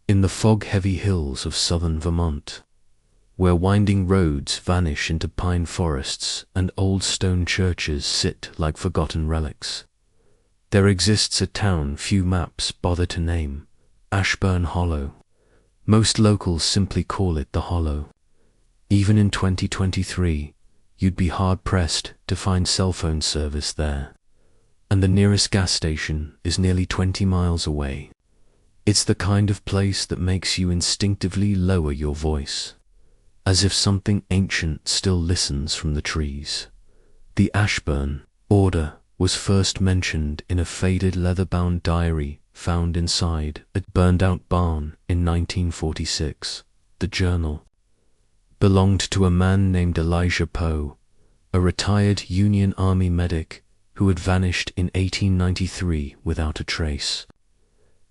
In the fog-heavy hills of southern Vermont, where winding roads vanish into pine forests and old stone churches sit like forgotten relics, there exists a town few maps bother to name, Ashbourne Hollow. Most locals simply call it the Hollow. Even in 2023, you'd be hard-pressed to find cell phone service there, and the nearest gas station is nearly 20 miles away. It's the kind of place that makes you instinctively lower your voice, as if something ancient still listens from the trees. The Ashbourne order was first mentioned in a faded leather-bound diary found inside a burned-out barn in 1946. The journal belonged to a man named Elijah Poe, a retired Union Army medic who had vanished in 1893 without a trace.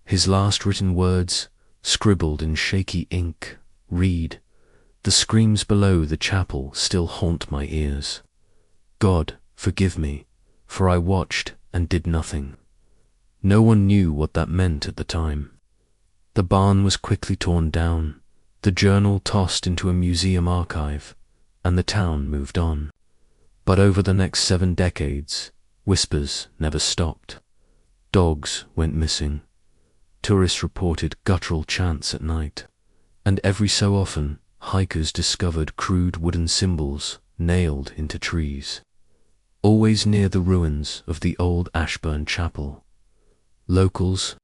His last written words, scribbled in shaky ink, read, "The screams below the chapel still haunt my ears. God, forgive me, for I watched and did nothing." No one knew what that meant at the time. The barn was quickly torn down, the journal tossed into a museum archive, and the town moved on. But over the next 7 decades, whispers never stopped. Dogs went missing. Tourists reported guttural chants at night, and every so often, hikers discovered crude wooden symbols nailed into trees, always near the ruins of the old Ashbourne chapel. Locals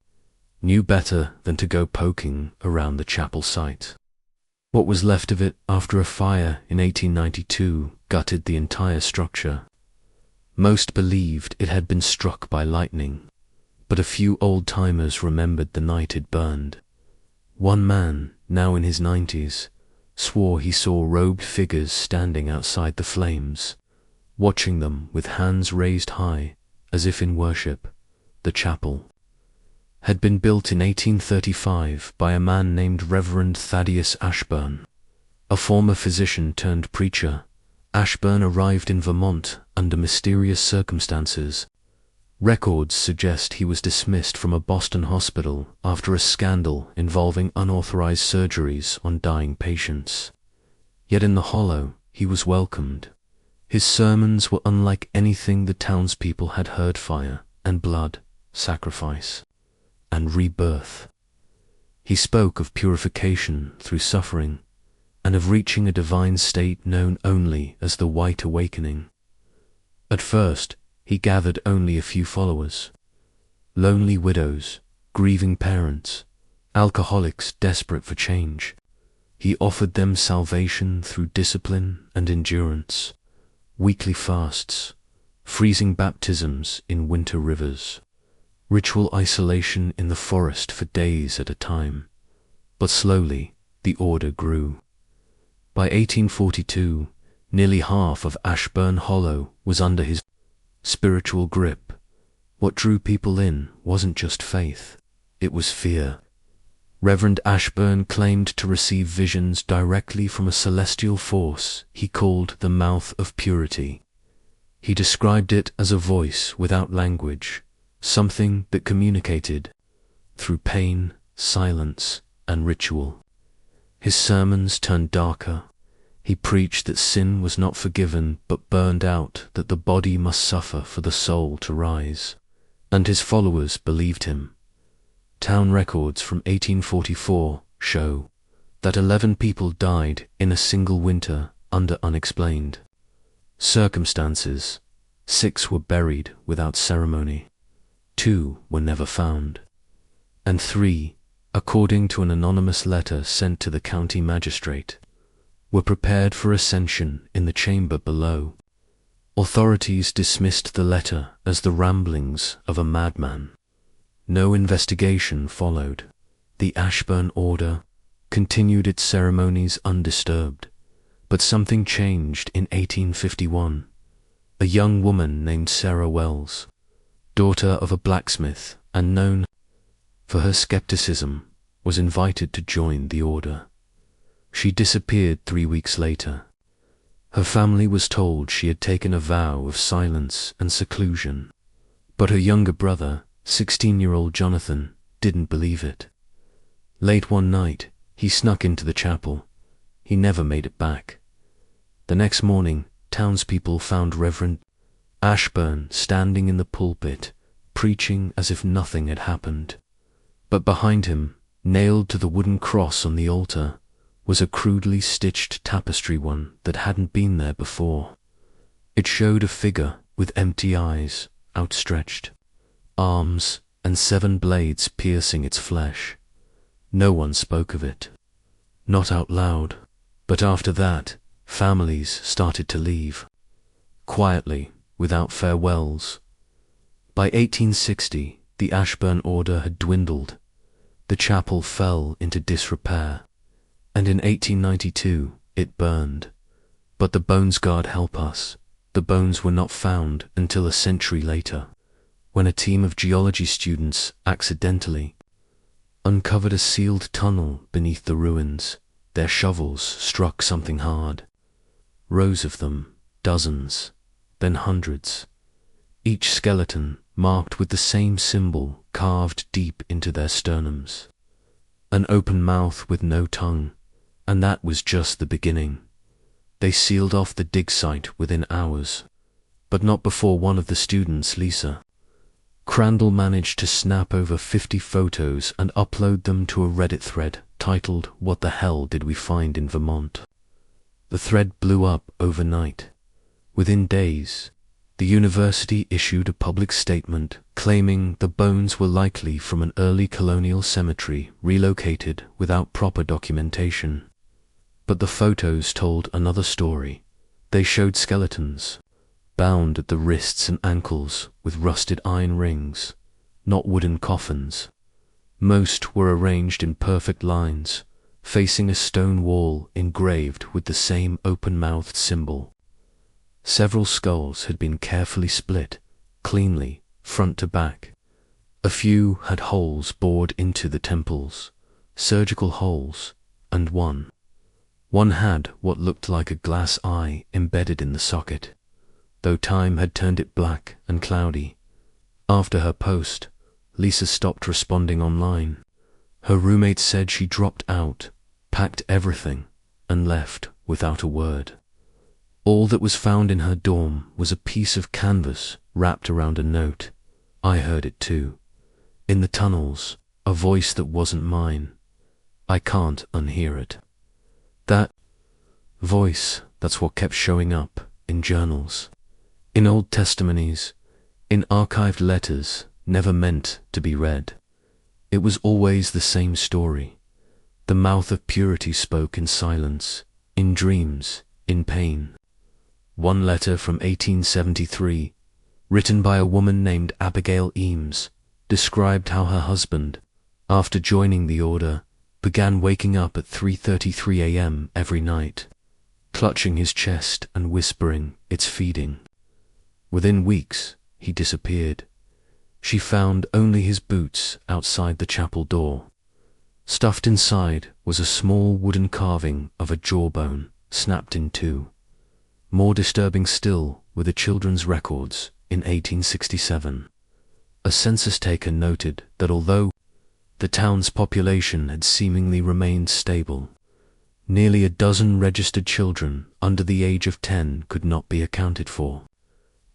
knew better than to go poking around the chapel site. What was left of it after a fire in 1892 gutted the entire structure. Most believed it had been struck by lightning, but a few old-timers remembered the night it burned. One man, now in his 90s, swore he saw robed figures standing outside the flames, watching them with hands raised high, as if in worship. The chapel had been built in 1835 by a man named Reverend Thaddeus Ashbourne, a former physician turned preacher. Ashbourne arrived in Vermont under mysterious circumstances. Records suggest he was dismissed from a Boston hospital after a scandal involving unauthorized surgeries on dying patients. Yet in the Hollow, he was welcomed. His sermons were unlike anything the townspeople had heard. Fire and blood, sacrifice and rebirth. He spoke of purification through suffering, and of reaching a divine state known only as the White Awakening. At first, he gathered only a few followers: lonely widows, grieving parents, alcoholics desperate for change. He offered them salvation through discipline and endurance, weekly fasts, freezing baptisms in winter rivers, ritual isolation in the forest for days at a time. But slowly, the order grew. By 1842, nearly half of Ashbourne Hollow was under his spiritual grip. What drew people in wasn't just faith, it was fear. Reverend Ashbourne claimed to receive visions directly from a celestial force he called the Mouth of Purity. He described it as a voice without language, something that communicated through pain, silence, and ritual. His sermons turned darker. He preached that sin was not forgiven but burned out, that the body must suffer for the soul to rise. And his followers believed him. Town records from 1844 show that 11 people died in a single winter under unexplained circumstances. 6 were buried without ceremony. 2 were never found. And 3, according to an anonymous letter sent to the county magistrate, were prepared for ascension in the chamber below. Authorities dismissed the letter as the ramblings of a madman. No investigation followed. The Ashbourne order continued its ceremonies undisturbed. But something changed in 1851. A young woman named Sarah Wells, daughter of a blacksmith and known for her skepticism, was invited to join the order. She disappeared 3 weeks later. Her family was told she had taken a vow of silence and seclusion, but her younger brother, 16-year-old Jonathan, didn't believe it. Late one night, he snuck into the chapel. He never made it back. The next morning, townspeople found Reverend Ashbourne standing in the pulpit, preaching as if nothing had happened. But behind him, nailed to the wooden cross on the altar, was a crudely stitched tapestry, one that hadn't been there before. It showed a figure with empty eyes, outstretched arms, and 7 blades piercing its flesh. No one spoke of it. Not out loud, but after that, families started to leave. Quietly, without farewells. By 1860, the Ashbourne order had dwindled. The chapel fell into disrepair, and in 1892 it burned. But the bones, God help us, the bones were not found until a century later, when a team of geology students accidentally uncovered a sealed tunnel beneath the ruins. Their shovels struck something hard. Rows of them, dozens, then hundreds. Each skeleton marked with the same symbol carved deep into their sternums. An open mouth with no tongue, and that was just the beginning. They sealed off the dig site within hours, but not before one of the students, Lisa Crandall, managed to snap over 50 photos and upload them to a Reddit thread titled, "What the hell did we find in Vermont?" The thread blew up overnight. Within days, the university issued a public statement claiming the bones were likely from an early colonial cemetery relocated without proper documentation. But the photos told another story. They showed skeletons, bound at the wrists and ankles with rusted iron rings, not wooden coffins. Most were arranged in perfect lines, facing a stone wall engraved with the same open-mouthed symbol. Several skulls had been carefully split, cleanly, front to back. A few had holes bored into the temples, surgical holes, and one had what looked like a glass eye embedded in the socket, though time had turned it black and cloudy. After her post, Lisa stopped responding online. Her roommate said she dropped out, packed everything, and left without a word. All that was found in her dorm was a piece of canvas wrapped around a note. I heard it too. In the tunnels, a voice that wasn't mine. I can't unhear it. That voice, that's what kept showing up in journals, in old testimonies, in archived letters never meant to be read. It was always the same story. The mouth of purity spoke in silence, in dreams, in pain. One letter from 1873, written by a woman named Abigail Eames, described how her husband, after joining the order, began waking up at 3:33 a.m. every night, clutching his chest and whispering, "It's feeding." Within weeks, he disappeared. She found only his boots outside the chapel door. Stuffed inside was a small wooden carving of a jawbone snapped in two. More disturbing still were the children's records in 1867. A census taker noted that although the town's population had seemingly remained stable, nearly a dozen registered children under the age of 10 could not be accounted for.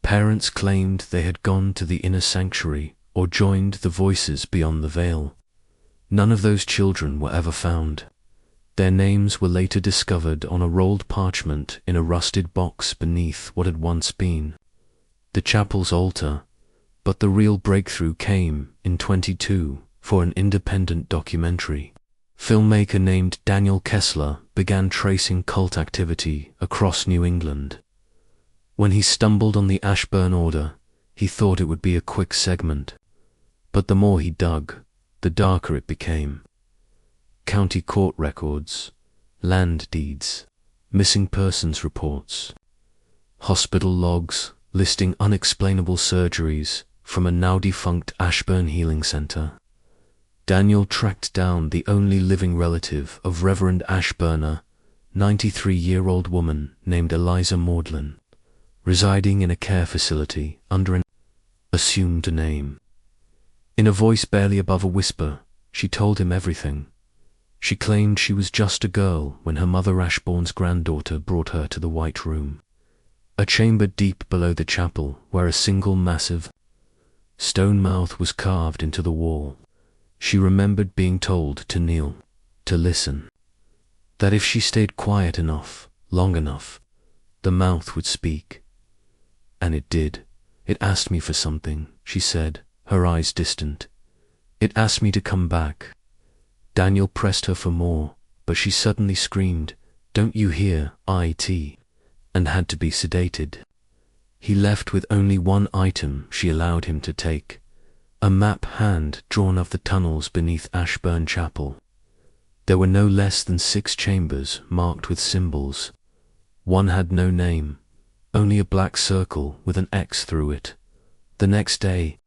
Parents claimed they had gone to the inner sanctuary or joined the voices beyond the veil. None of those children were ever found. Their names were later discovered on a rolled parchment in a rusted box beneath what had once been the chapel's altar. But the real breakthrough came in 22 for an independent documentary. Filmmaker named Daniel Kessler began tracing cult activity across New England. When he stumbled on the Ashbourne order, he thought it would be a quick segment. But the more he dug, the darker it became. County court records, land deeds, missing persons reports, hospital logs listing unexplainable surgeries from a now-defunct Ashbourne Healing Center. Daniel tracked down the only living relative of Reverend Ashbourne, a 93-year-old woman named Eliza Maudlin, residing in a care facility under an assumed name. In a voice barely above a whisper, she told him everything. She claimed she was just a girl when her mother Ashbourne's granddaughter brought her to the White Room, a chamber deep below the chapel where a single massive stone mouth was carved into the wall. She remembered being told to kneel, to listen, that if she stayed quiet enough, long enough, the mouth would speak. And it did. It asked me for something, she said, her eyes distant. It asked me to come back. Daniel pressed her for more, but she suddenly screamed, "Don't you hear, it?" and had to be sedated. He left with only one item she allowed him to take, a map hand drawn of the tunnels beneath Ashbourne Chapel. There were no less than 6 chambers marked with symbols. One had no name, only a black circle with an X through it. The next day,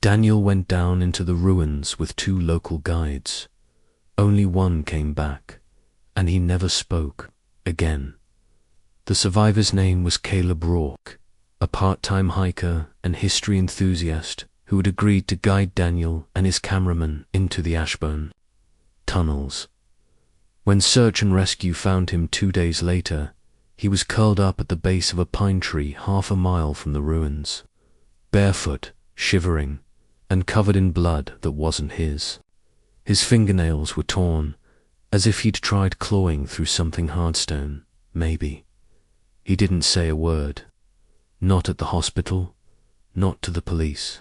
Daniel went down into the ruins with 2 local guides. Only one came back, and he never spoke again. The survivor's name was Caleb Rourke, a part-time hiker and history enthusiast who had agreed to guide Daniel and his cameraman into the Ashbourne tunnels. When search and rescue found him 2 days later, he was curled up at the base of a pine tree half a mile from the ruins, barefoot, shivering, and covered in blood that wasn't his. His fingernails were torn, as if he'd tried clawing through something hardstone, maybe. He didn't say a word. Not at the hospital, not to the police,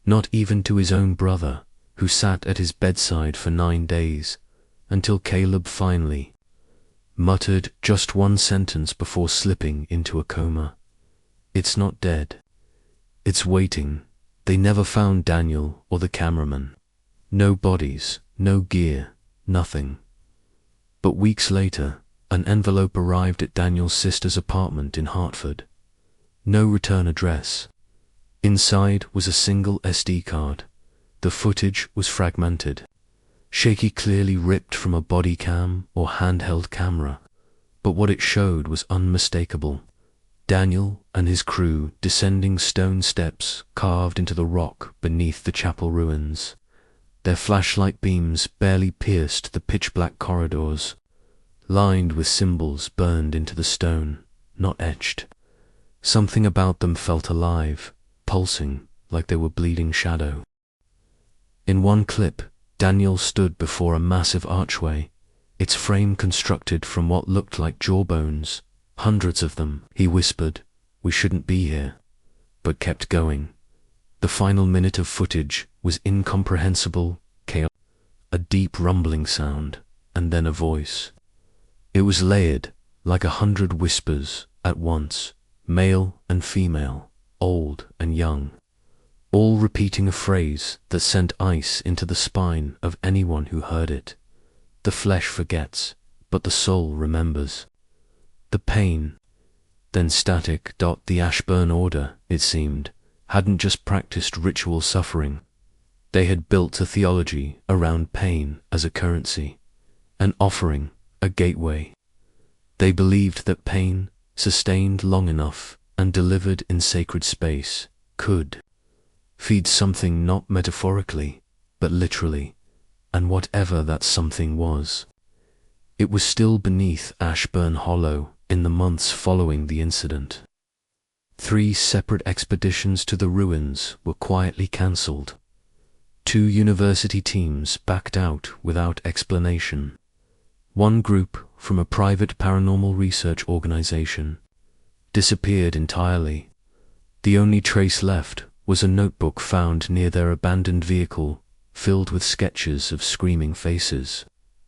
not even to his own brother, who sat at his bedside for 9 days, until Caleb finally muttered just one sentence before slipping into a coma. "It's not dead. It's waiting." They never found Daniel or the cameraman. No bodies, no gear, nothing. But weeks later, an envelope arrived at Daniel's sister's apartment in Hartford. No return address. Inside was a single SD card. The footage was fragmented, shaky, clearly ripped from a body cam or handheld camera, but what it showed was unmistakable. Daniel and his crew descending stone steps carved into the rock beneath the chapel ruins. Their flashlight beams barely pierced the pitch-black corridors, lined with symbols burned into the stone, not etched. Something about them felt alive, pulsing like they were bleeding shadow. In one clip, Daniel stood before a massive archway, its frame constructed from what looked like jawbones, hundreds of them. He whispered, "We shouldn't be here," but kept going. The final minute of footage was incomprehensible chaos, a deep rumbling sound, and then a voice. It was layered, like 100 whispers at once, male and female, old and young, all repeating a phrase that sent ice into the spine of anyone who heard it. The flesh forgets, but the soul remembers. The pain, then static. The Ashbourne Order, it seemed, hadn't just practiced ritual suffering. They had built a theology around pain as a currency, an offering, a gateway. They believed that pain, sustained long enough and delivered in sacred space, could feed something not metaphorically, but literally, and whatever that something was. It was still beneath Ashbourne Hollow in the months following the incident. 3 separate expeditions to the ruins were quietly cancelled. 2 university teams backed out without explanation. One group, from a private paranormal research organization, disappeared entirely. The only trace left was a notebook found near their abandoned vehicle, filled with sketches of screaming faces,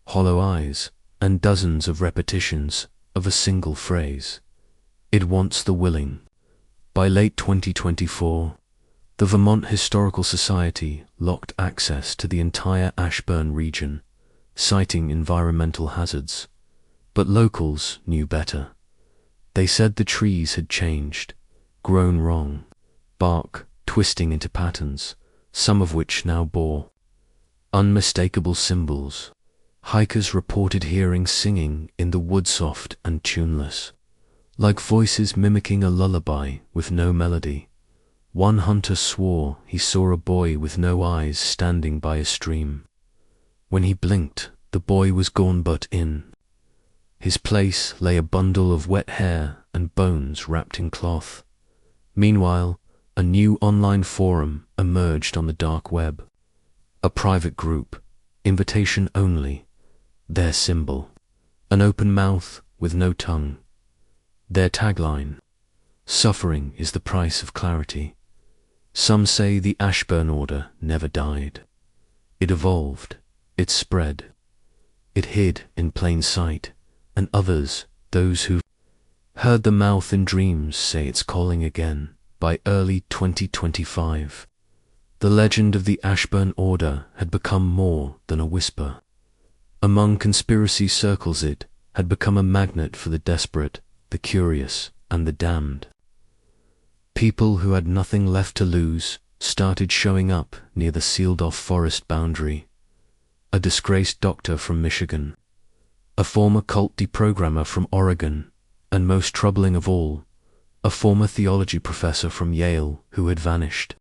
hollow eyes, and dozens of repetitions of a single phrase: "It wants the willing." By late 2024, the Vermont Historical Society locked access to the entire Ashbourne region, citing environmental hazards. But locals knew better. They said the trees had changed, grown wrong, bark twisting into patterns, some of which now bore unmistakable symbols. Hikers reported hearing singing in the wood, soft and tuneless, like voices mimicking a lullaby with no melody. One hunter swore he saw a boy with no eyes standing by a stream. When he blinked, the boy was gone but in his place lay a bundle of wet hair and bones wrapped in cloth. Meanwhile, a new online forum emerged on the dark web. A private group, invitation only, their symbol, an open mouth with no tongue. Their tagline, suffering is the price of clarity. Some say the Ashbourne order never died. It evolved, it spread, it hid in plain sight, and others, those who've heard the mouth in dreams, say it's calling again. By early 2025, the legend of the Ashbourne order had become more than a whisper. Among conspiracy circles it had become a magnet for the desperate, the curious, and the damned. People who had nothing left to lose started showing up near the sealed-off forest boundary. A disgraced doctor from Michigan, a former cult deprogrammer from Oregon, and most troubling of all, a former theology professor from Yale who had vanished.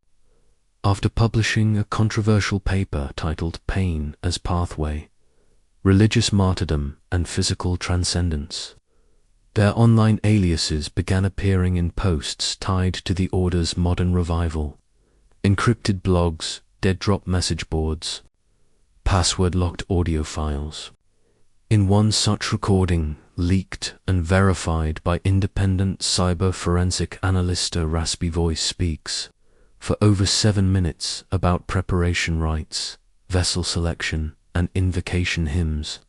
After publishing a controversial paper titled Pain as Pathway, Religious Martyrdom and Physical Transcendence, their online aliases began appearing in posts tied to the order's modern revival, encrypted blogs, dead-drop message boards, password-locked audio files. In one such recording, leaked and verified by independent cyber forensic analyst Raspy Voice Speaks, for over 7 minutes about preparation rites, vessel selection, and invocation hymns.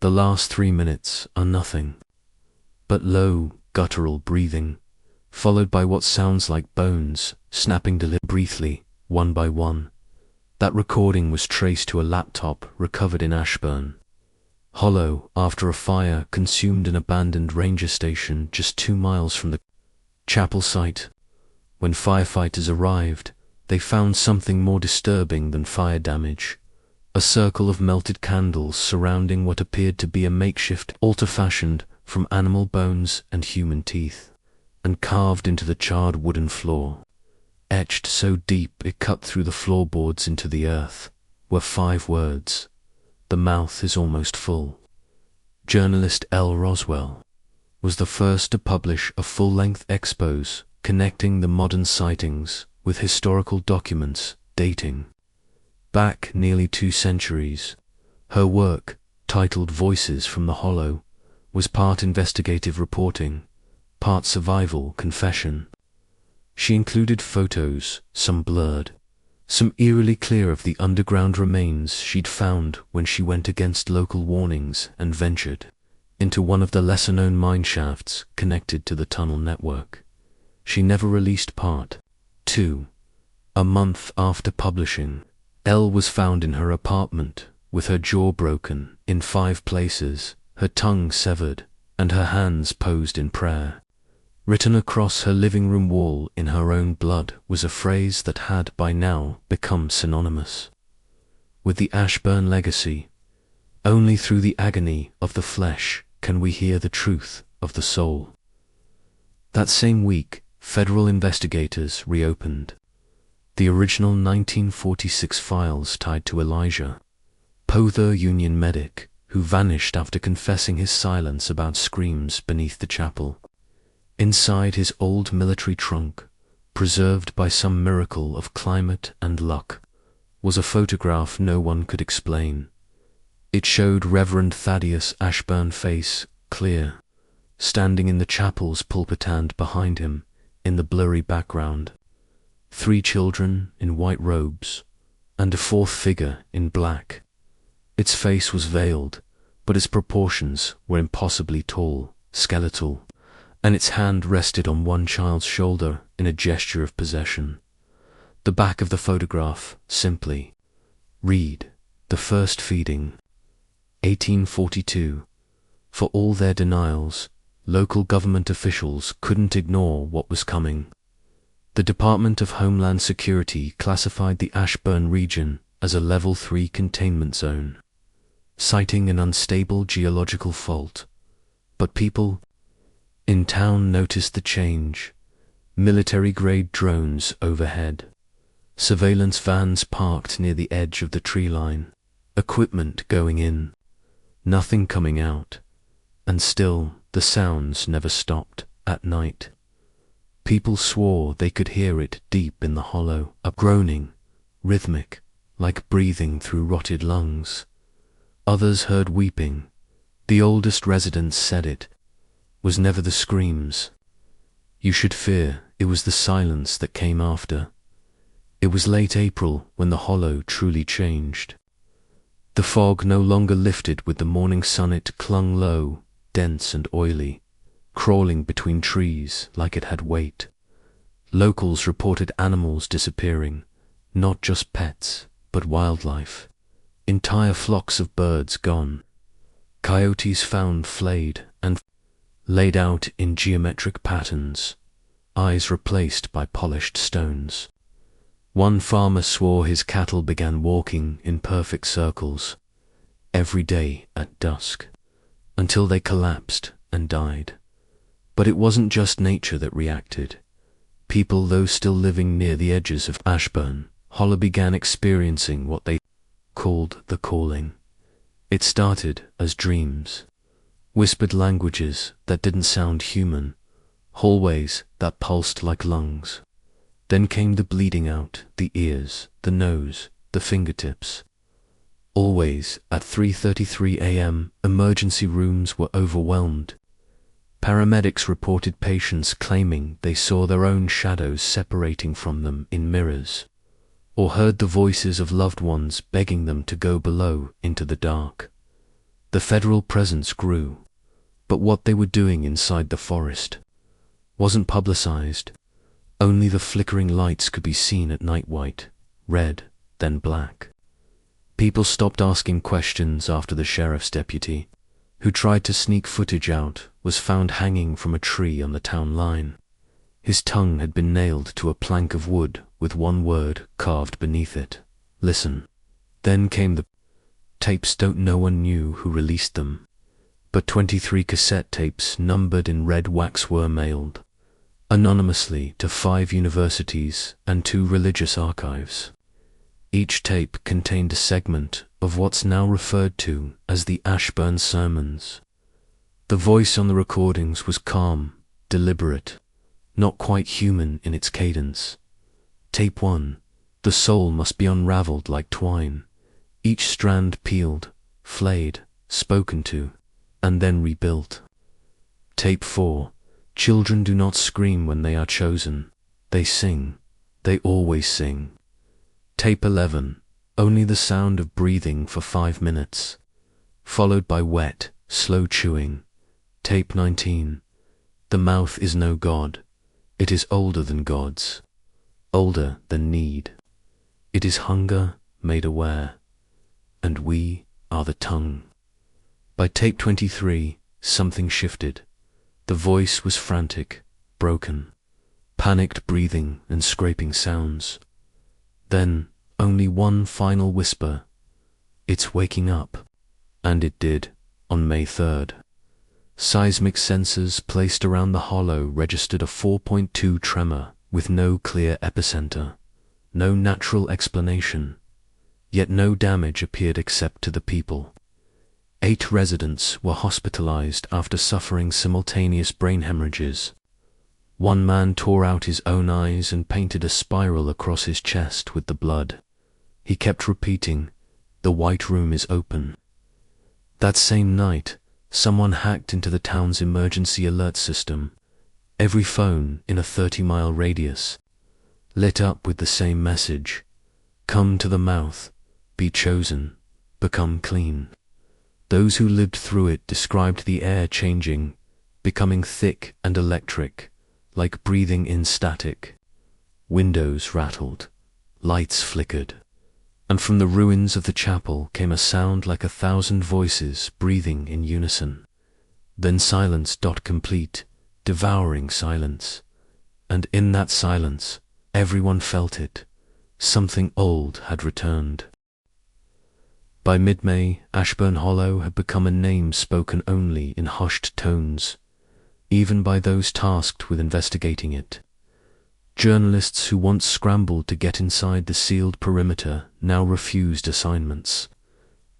The last 3 minutes are nothing but low, guttural breathing, followed by what sounds like bones snapping briefly, one by one. That recording was traced to a laptop recovered in Ashbourne, hollow after a fire consumed an abandoned ranger station just 2 miles from the chapel site. When firefighters arrived, they found something more disturbing than fire damage: a circle of melted candles surrounding what appeared to be a makeshift altar fashioned from animal bones and human teeth, and carved into the charred wooden floor. Etched so deep it cut through the floorboards into the earth were 5 words: "The mouth is almost full." Journalist L. Roswell was the first to publish a full-length expose connecting the modern sightings with historical documents dating back nearly 2 centuries. Her work, titled Voices from the Hollow, was part investigative reporting, part survival confession. She included photos, some blurred, some eerily clear, of the underground remains she'd found when she went against local warnings and ventured into one of the lesser-known mine shafts connected to the tunnel network. She never released part 2. A month after publishing, Elle was found in her apartment with her jaw broken in 5 places, her tongue severed, and her hands posed in prayer. Written across her living room wall in her own blood was a phrase that had by now become synonymous with the Ashbourne legacy: "Only through the agony of the flesh can we hear the truth of the soul." That same week, federal investigators reopened the original 1946 files tied to Elijah, Pother Union medic, who vanished after confessing his silence about screams beneath the chapel. Inside his old military trunk, preserved by some miracle of climate and luck, was a photograph no one could explain. It showed Reverend Thaddeus Ashbourne face clear, standing in the chapel's pulpit, and behind him, in the blurry background, 3 children in white robes, and a 4th figure in black. Its face was veiled, but its proportions were impossibly tall, skeletal, and its hand rested on one child's shoulder in a gesture of possession. The back of the photograph simply read, "The first feeding, 1842. For all their denials, local government officials couldn't ignore what was coming. The Department of Homeland Security classified the Ashbourne region as a Level 3 containment zone, citing an unstable geological fault. But people in town noticed the change: military-grade drones overhead, surveillance vans parked near the edge of the tree line, equipment going in, nothing coming out, and still the sounds never stopped at night. People swore they could hear it deep in the hollow, a groaning, rhythmic, like breathing through rotted lungs. Others heard weeping. The oldest residents said it was never the screams you should fear, it was the silence that came after. It was late April when the hollow truly changed. The fog no longer lifted with the morning sun, it clung low, dense and oily, crawling between trees like it had weight. Locals reported animals disappearing, not just pets, but wildlife. Entire flocks of birds gone. Coyotes found flayed and laid out in geometric patterns, eyes replaced by polished stones. One farmer swore his cattle began walking in perfect circles every day at dusk, until they collapsed and died. But it wasn't just nature that reacted. People, though still living near the edges of Ashbourne Hollow, began experiencing what they called the calling. It started as dreams, whispered languages that didn't sound human, hallways that pulsed like lungs. Then came the bleeding out, the ears, the nose, the fingertips. Always at 3:33 a.m., emergency rooms were overwhelmed. Paramedics reported patients claiming they saw their own shadows separating from them in mirrors, or heard the voices of loved ones begging them to go below into the dark. The federal presence grew, but what they were doing inside the forest wasn't publicized. Only the flickering lights could be seen at night, white, red, then black. People stopped asking questions after the sheriff's deputy, who tried to sneak footage out, was found hanging from a tree on the town line. His tongue had been nailed to a plank of wood with one word carved beneath it: listen. Then came the tapes. No one knew who released them, but 23 cassette tapes numbered in red wax were mailed anonymously to 5 universities and 2 religious archives. Each tape contained a segment of what's now referred to as the Ashbourne sermons. The voice on the recordings was calm, deliberate, not quite human in its cadence. Tape 1, the soul must be unraveled like twine, each strand peeled, flayed, spoken to, and then rebuilt. Tape 4, children do not scream when they are chosen. They sing. They always sing. Tape 11, only the sound of breathing for 5 minutes, followed by wet, slow chewing. Tape 19, the mouth is no god. It is older than gods, older than need. It is hunger made aware, and we are the tongue. By tape 23, something shifted. The voice was frantic, broken, panicked breathing and scraping sounds. Then only one final whisper: it's waking up. And it did, on May 3rd. Seismic sensors placed around the hollow registered a 4.2 tremor with no clear epicenter, no natural explanation. Yet no damage appeared except to the people. 8 residents were hospitalized after suffering simultaneous brain hemorrhages. One man tore out his own eyes and painted a spiral across his chest with the blood. He kept repeating, "The White Room is open." That same night, someone hacked into the town's emergency alert system. Every phone in a 30-mile radius lit up with the same message: come to the mouth, be chosen, become clean. Those who lived through it described the air changing, becoming thick and electric, like breathing in static. Windows rattled, lights flickered, and from the ruins of the chapel came a sound like 1,000 voices breathing in unison. Then silence, complete, devouring silence. And in that silence, everyone felt it. Something old had returned. By mid-May, Ashbourne Hollow had become a name spoken only in hushed tones, even by those tasked with investigating it. Journalists who once scrambled to get inside the sealed perimeter now refused assignments.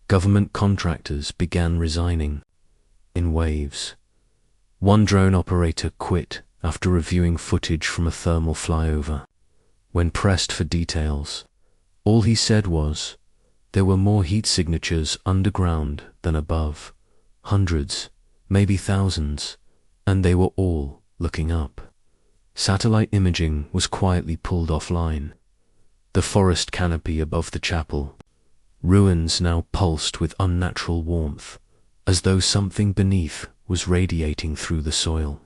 Government contractors began resigning in waves. One drone operator quit after reviewing footage from a thermal flyover. When pressed for details, all he said was, there were more heat signatures underground than above. Hundreds, maybe thousands, and they were all looking up. Satellite imaging was quietly pulled offline. The forest canopy above the chapel, ruins now pulsed with unnatural warmth, as though something beneath was radiating through the soil.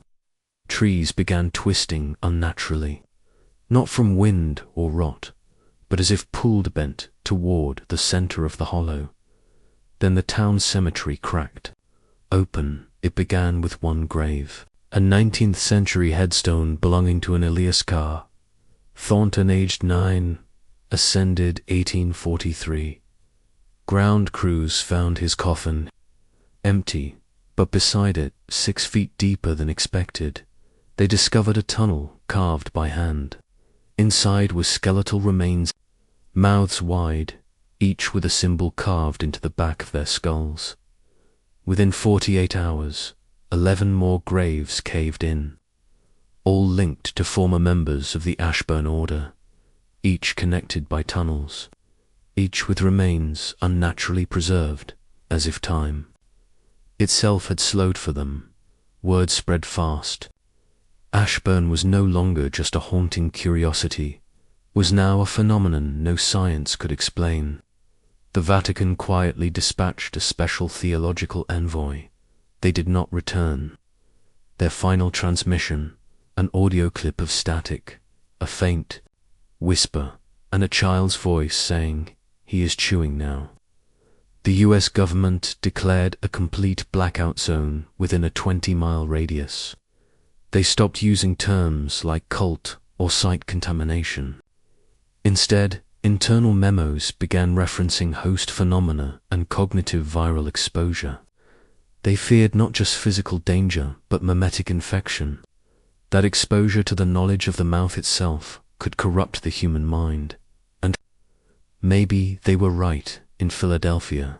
Trees began twisting unnaturally, not from wind or rot, but as if pulled bent toward the center of the hollow. Then the town cemetery cracked open. It began with one grave, a 19th century headstone belonging to an Elias Carr. Thornton, aged 9, ascended 1843. Ground crews found his coffin empty, but beside it, 6 feet deeper than expected, they discovered a tunnel carved by hand. Inside were skeletal remains, mouths wide, each with a symbol carved into the back of their skulls. Within 48 hours, 11 more graves caved in, all linked to former members of the Ashbourne order, each connected by tunnels, each with remains unnaturally preserved, as if time itself had slowed for them. Word spread fast. Ashbourne was no longer just a haunting curiosity, was now a phenomenon no science could explain. The Vatican quietly dispatched a special theological envoy. They did not return. Their final transmission, an audio clip of static, a faint whisper, and a child's voice saying, "He is chewing now." The US government declared a complete blackout zone within a 20-mile radius. They stopped using terms like cult or site contamination. Instead, internal memos began referencing host phenomena and cognitive viral exposure. They feared not just physical danger, but mimetic infection. That exposure to the knowledge of the mouth itself could corrupt the human mind. And maybe they were right in Philadelphia.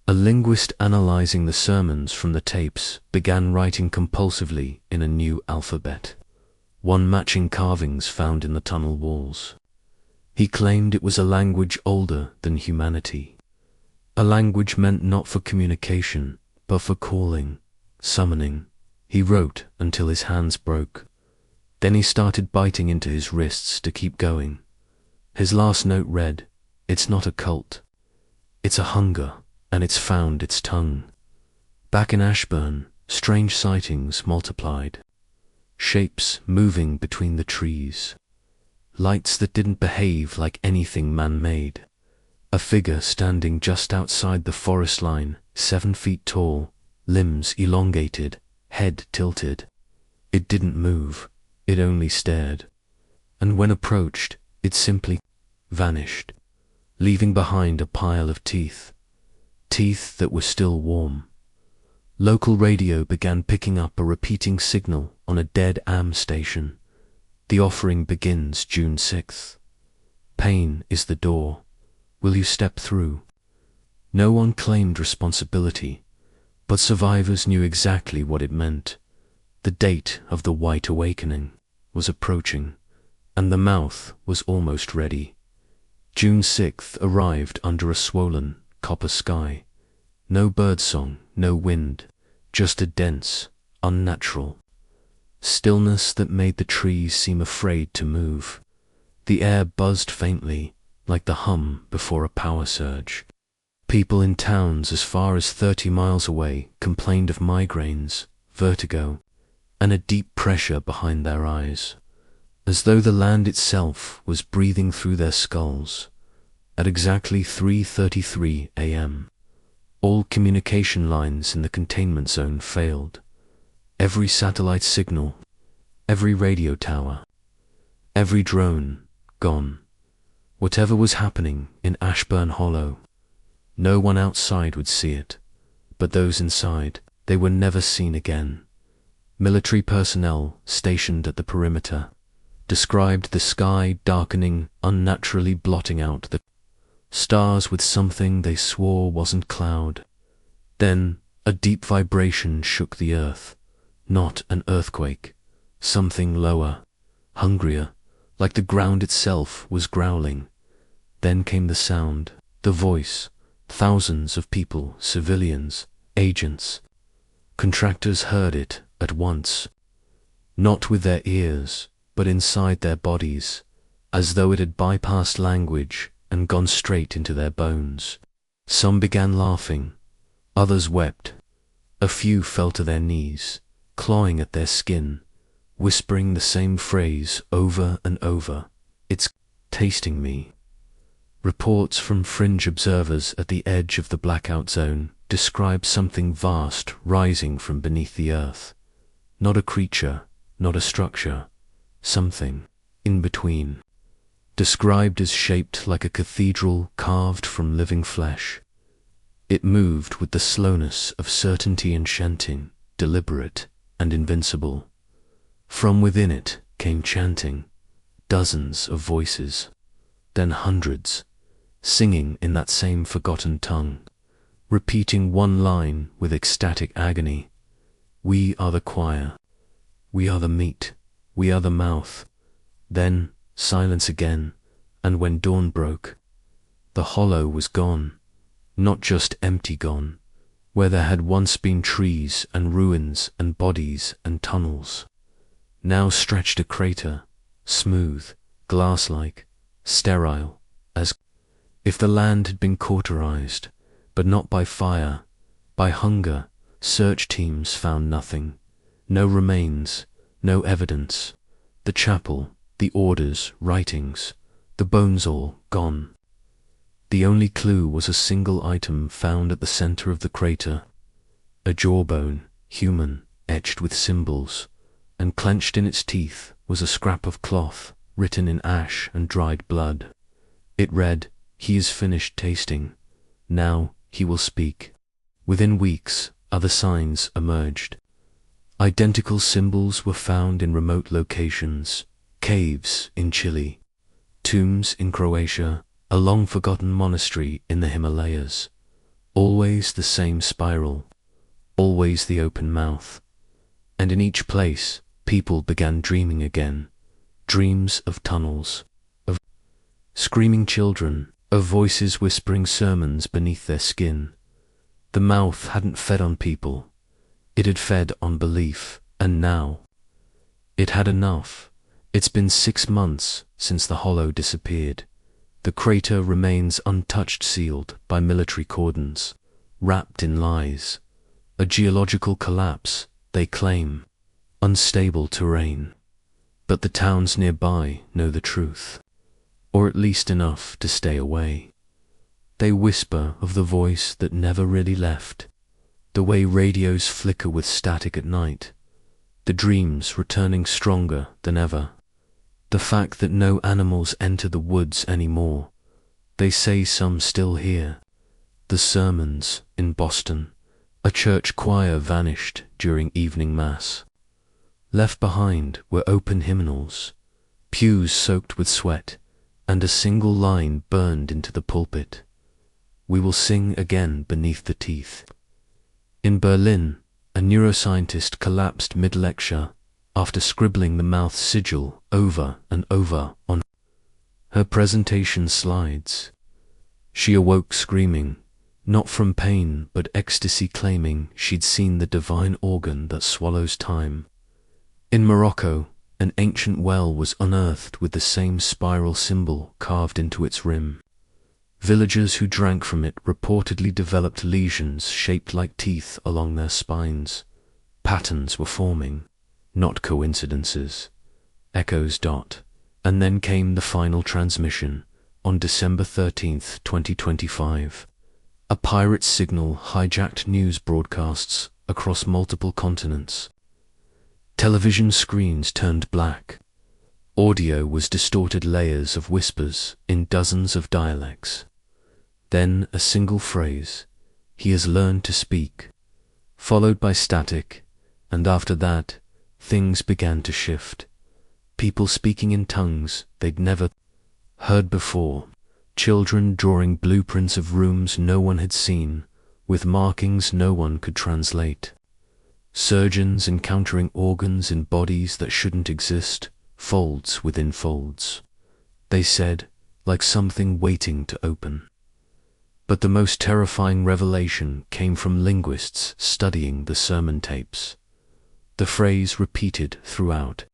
A linguist analyzing the sermons from the tapes began writing compulsively in a new alphabet, one matching carvings found in the tunnel walls. He claimed it was a language older than humanity, a language meant not for communication, but for calling, summoning. He wrote until his hands broke. Then he started biting into his wrists to keep going. His last note read, "It's not a cult. It's a hunger, and it's found its tongue." Back in Ashbourne, strange sightings multiplied. Shapes moving between the trees. Lights that didn't behave like anything man-made. A figure standing just outside the forest line, 7 feet tall, limbs elongated, head tilted. It didn't move, it only stared. And when approached, it simply vanished, leaving behind a pile of teeth. Teeth that were still warm. Local radio began picking up a repeating signal on a dead AM station. The offering begins June 6th. Pain is the door. Will you step through? No one claimed responsibility, but survivors knew exactly what it meant. The date of the White Awakening was approaching, and the mouth was almost ready. June 6th arrived under a swollen, copper sky. No birdsong, no wind, just a dense, unnatural stillness that made the trees seem afraid to move. The air buzzed faintly, like the hum before a power surge. People in towns as far as 30 miles away complained of migraines, vertigo, and a deep pressure behind their eyes, as though the land itself was breathing through their skulls. At exactly 3:33 a.m., all communication lines in the containment zone failed. Every satellite signal, every radio tower, every drone gone. Whatever was happening in Ashbourne Hollow, no one outside would see it, but those inside, they were never seen again. Military personnel stationed at the perimeter described the sky darkening, unnaturally blotting out the stars with something they swore wasn't cloud. Then a deep vibration shook the earth, not an earthquake, something lower, hungrier, like the ground itself was growling. Then came the sound, the voice, thousands of people, civilians, agents. Contractors heard it at once, not with their ears, but inside their bodies, as though it had bypassed language and gone straight into their bones. Some began laughing, others wept. A few fell to their knees, clawing at their skin, whispering the same phrase over and over, "It's tasting me." Reports from fringe observers at the edge of the blackout zone describe something vast rising from beneath the earth. Not a creature, not a structure, something in between. Described as shaped like a cathedral carved from living flesh. It moved with the slowness of certainty enchanting, deliberate and invincible. From within it came chanting, dozens of voices, then hundreds, singing in that same forgotten tongue, repeating one line with ecstatic agony. "We are the choir. We are the meat. We are the mouth." Then silence again, and when dawn broke, the hollow was gone, not just empty gone, where there had once been trees and ruins and bodies and tunnels. Now stretched a crater, smooth, glass-like, sterile, as if the land had been cauterized, but not by fire, by hunger. Search teams found nothing, no remains, no evidence. The chapel, the orders, writings, the bones all gone. The only clue was a single item found at the center of the crater, a jawbone, human, etched with symbols, and clenched in its teeth was a scrap of cloth written in ash and dried blood. It read, "He is finished tasting. Now he will speak." Within weeks, other signs emerged. Identical symbols were found in remote locations, caves in Chile, tombs in Croatia, a long-forgotten monastery in the Himalayas. Always the same spiral, always the open mouth. And in each place, people began dreaming again, dreams of tunnels, of screaming children, of voices whispering sermons beneath their skin. The mouth hadn't fed on people, it had fed on belief, and now it had enough. It's been 6 months since the hollow disappeared. The crater remains untouched, sealed by military cordons, wrapped in lies. A geological collapse, they claim, unstable terrain. But the towns nearby know the truth, or at least enough to stay away. They whisper of the voice that never really left, the way radios flicker with static at night, the dreams returning stronger than ever, the fact that no animals enter the woods anymore. They say some still hear the sermons in Boston. A church choir vanished during evening mass. Left behind were open hymnals, pews soaked with sweat, and a single line burned into the pulpit: "We will sing again beneath the teeth." In Berlin, a neuroscientist collapsed mid-lecture after scribbling the mouth sigil over and over on her presentation slides. She awoke screaming, not from pain but ecstasy, claiming she'd seen the divine organ that swallows time. In Morocco, an ancient well was unearthed with the same spiral symbol carved into its rim. Villagers who drank from it reportedly developed lesions shaped like teeth along their spines. Patterns were forming, not coincidences. Echoes. And then came the final transmission on December 13th, 2025. A pirate signal hijacked news broadcasts across multiple continents. Television screens turned black. Audio was distorted layers of whispers in dozens of dialects. Then a single phrase, "He has learned to speak," followed by static, and after that, things began to shift. People speaking in tongues they'd never heard before, Children drawing blueprints of rooms no one had seen, with markings no one could translate. Surgeons encountering organs in bodies that shouldn't exist, folds within folds. They said, like something waiting to open. But the most terrifying revelation came from linguists studying the sermon tapes. The phrase repeated throughout: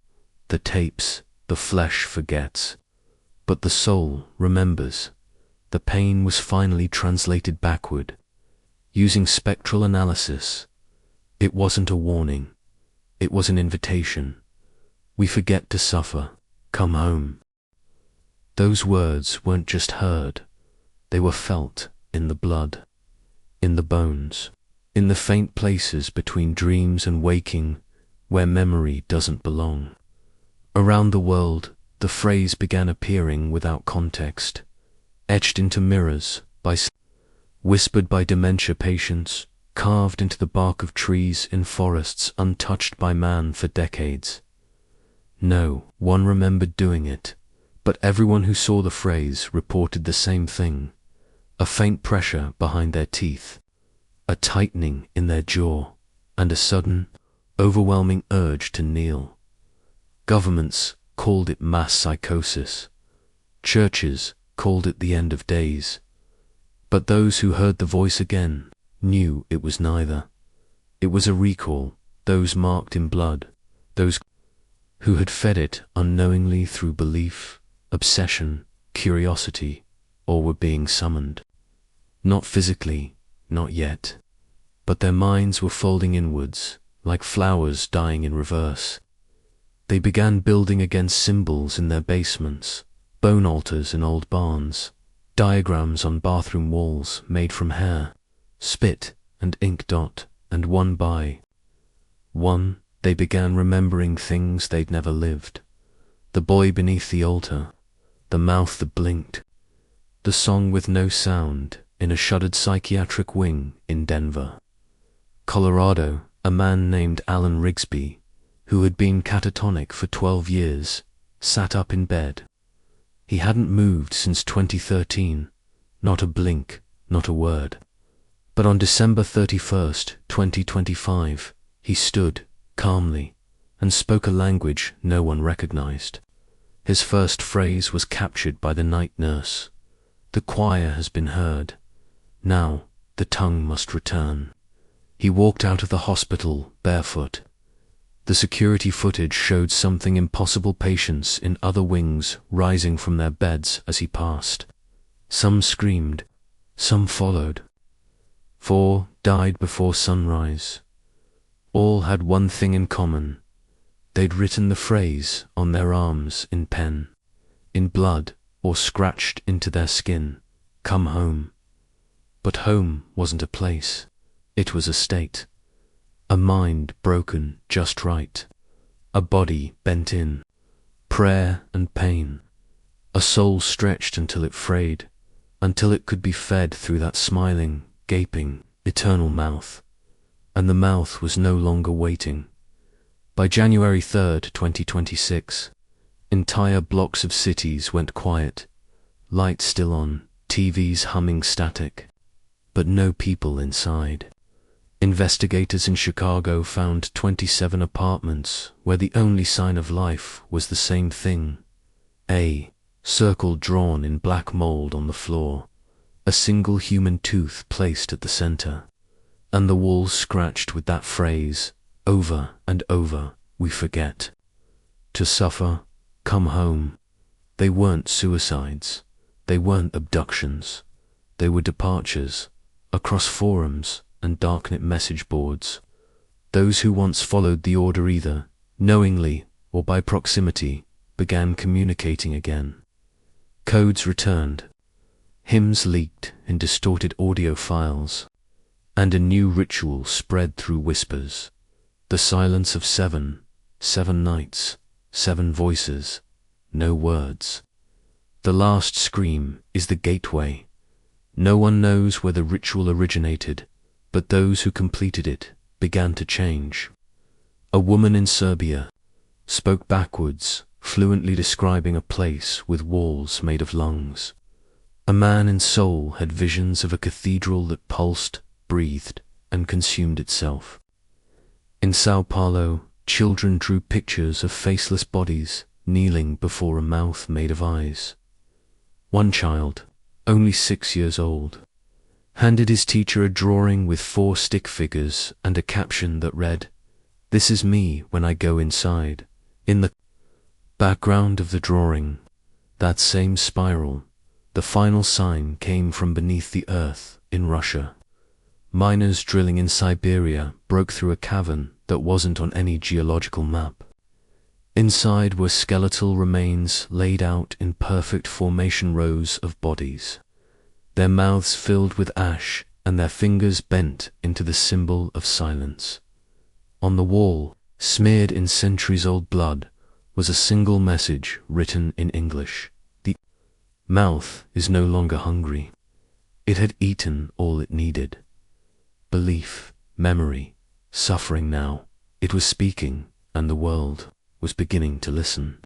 the tapes, the flesh forgets, but the soul remembers. The pain was finally translated backward. Using spectral analysis, it wasn't a warning, it was an invitation. We forget to suffer, come home. Those words weren't just heard, they were felt in the blood, in the bones, in the faint places between dreams and waking, where memory doesn't belong. Around the world, the phrase began appearing without context, etched into mirrors, whispered by dementia patients, carved into the bark of trees in forests untouched by man for decades. No one remembered doing it, but everyone who saw the phrase reported the same thing: a faint pressure behind their teeth, a tightening in their jaw, and a sudden, overwhelming urge to kneel. Governments called it mass psychosis. Churches called it the end of days. But those who heard the voice again knew it was neither. It was a recall, those marked in blood, those who had fed it unknowingly through belief, obsession, curiosity, or were being summoned. Not physically, not yet, but their minds were folding inwards, like flowers dying in reverse. They began building against symbols in their basements, bone altars in old barns, diagrams on bathroom walls made from hair, spit and ink dot, and one by one, they began remembering things they'd never lived. The boy beneath the altar, the mouth that blinked, the song with no sound in a shuttered psychiatric wing in Denver, Colorado. A man named Alan Rigsby, who had been catatonic for 12 years, sat up in bed. He hadn't moved since 2013, not a blink, not a word. But on December 31st, 2025, he stood, calmly, and spoke a language no one recognized. His first phrase was captured by the night nurse. The choir has been heard. Now, the tongue must return. He walked out of the hospital barefoot. The security footage showed something impossible: patients in other wings rising from their beds as he passed. Some screamed, some followed. 4 died before sunrise. All had one thing in common: they'd written the phrase on their arms in pen, in blood, or scratched into their skin, "Come home." But home wasn't a place, it was a state. A mind broken just right, a body bent in, prayer and pain, a soul stretched until it frayed, until it could be fed through that smiling, gaping, eternal mouth. And the mouth was no longer waiting. By January 3rd, 2026, entire blocks of cities went quiet, lights still on, TVs humming static, but no people inside. Investigators in Chicago found 27 apartments where the only sign of life was the same thing: a circle drawn in black mold on the floor, a single human tooth placed at the center, and the walls scratched with that phrase, over and over: we forget to suffer, come home. They weren't suicides, they weren't abductions, they were departures, across forums and darknet message boards. Those who once followed the order, either knowingly or by proximity, began communicating again. Codes returned, hymns leaked in distorted audio files, and a new ritual spread through whispers: the silence of 7 nights, 7 voices, no words. The last scream is the gateway. No one knows where the ritual originated, but those who completed it began to change. A woman in Serbia spoke backwards, fluently describing a place with walls made of lungs. A man in Seoul had visions of a cathedral that pulsed, breathed, and consumed itself. In Sao Paulo, children drew pictures of faceless bodies kneeling before a mouth made of eyes. One child, only 6 years old, handed his teacher a drawing with 4 stick figures and a caption that read, "This is me when I go inside." In the background of the drawing, that same spiral, the final sign came from beneath the earth in Russia. Miners drilling in Siberia broke through a cavern that wasn't on any geological map. Inside were skeletal remains laid out in perfect formation rows of bodies, their mouths filled with ash and their fingers bent into the symbol of silence. On the wall, smeared in centuries-old blood, was a single message written in English. The mouth is no longer hungry. It had eaten all it needed. Belief, memory, suffering now. It was speaking, and the world was beginning to listen.